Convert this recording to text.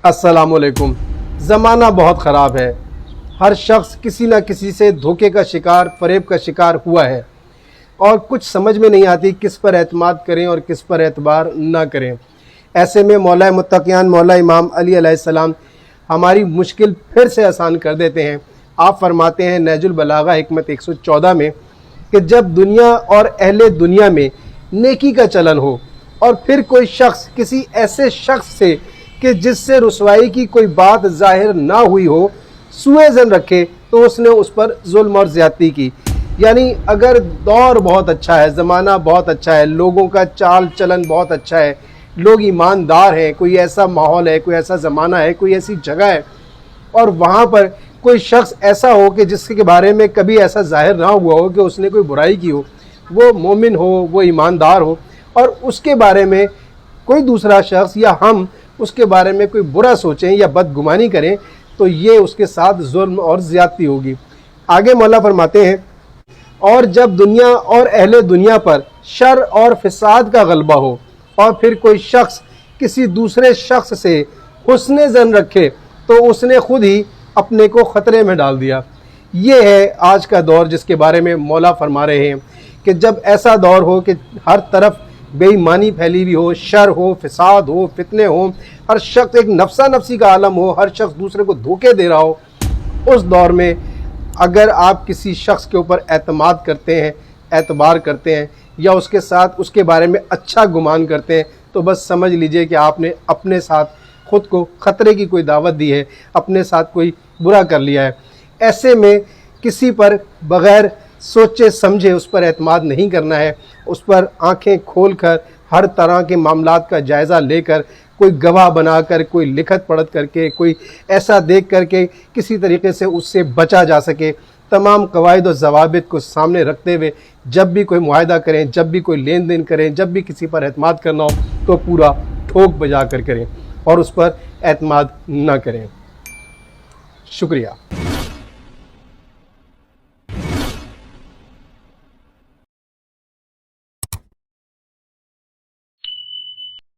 अस्सलामुअलैकुम। ज़माना बहुत ख़राब है। हर शख्स किसी न किसी से धोखे का शिकार, फ़रेब का शिकार हुआ है और कुछ समझ में नहीं आती किस पर एतमाद करें और किस पर एतबार ना करें। ऐसे में मौला मुत्तक़ियान मौला इमाम अली अलैहिस्सलाम हमारी मुश्किल फिर से आसान कर देते हैं। आप फरमाते हैं नहजुल बलागा हिकमत 114 में कि जब दुनिया और अहले दुनिया में नेकी का चलन हो और फिर कोई शख्स किसी ऐसे शख्स से कि जिससे रुसवाई की कोई बात ज़ाहिर ना हुई हो सूए ज़न रखे तो उसने उस पर जुल्म और ज़्यादती की। यानी अगर दौर बहुत अच्छा है, ज़माना बहुत अच्छा है, लोगों का चाल चलन बहुत अच्छा है, लोग ईमानदार हैं, कोई ऐसा माहौल है, कोई ऐसा ज़माना है, कोई ऐसी जगह है और वहाँ पर कोई शख्स ऐसा हो कि जिसके बारे में कभी ऐसा ज़ाहिर ना हुआ हो कि उसने कोई बुराई की हो, वो मोमिन हो, वो ईमानदार हो और उसके बारे में कोई दूसरा शख्स या हम उसके बारे में कोई बुरा सोचें या बदगुमानी करें तो ये उसके साथ जुल्म और ज़्यादती होगी। आगे मौला फरमाते हैं, और जब दुनिया और अहले दुनिया पर शर और फिसाद का गलबा हो और फिर कोई शख्स किसी दूसरे शख्स से हुस्न ज़न रखे तो उसने खुद ही अपने को ख़तरे में डाल दिया। ये है आज का दौर जिसके बारे में मौला फरमा रहे हैं कि जब ऐसा दौर हो कि हर तरफ बेईमानी फैली हुई हो, शर हो, फिसाद हो, फितने हो, हर शख्स एक नफ्सा नफ्सी का आलम हो, हर शख्स दूसरे को धोखे दे रहा हो, उस दौर में अगर आप किसी शख्स के ऊपर एतमाद करते हैं, एतबार करते हैं या उसके साथ उसके बारे में अच्छा गुमान करते हैं तो बस समझ लीजिए कि आपने अपने साथ ख़ुद को ख़तरे की कोई दावत दी है, अपने साथ कोई बुरा कर लिया है। ऐसे में किसी पर बग़ैर सोचे समझे उस पर एतमाद नहीं करना है। उस पर आंखें खोल कर हर तरह के मामलात का जायज़ा लेकर, कोई गवाह बनाकर, कोई लिखत पढ़त करके, कोई ऐसा देख करके किसी तरीके से उससे बचा जा सके, तमाम कवायद और ज़वाबित को सामने रखते हुए जब भी कोई मुआहदा करें, जब भी कोई लेन देन करें, जब भी किसी पर एतमाद करना हो तो पूरा ठोक बजा कर करें और उस पर एतमाद ना करें। शुक्रिया।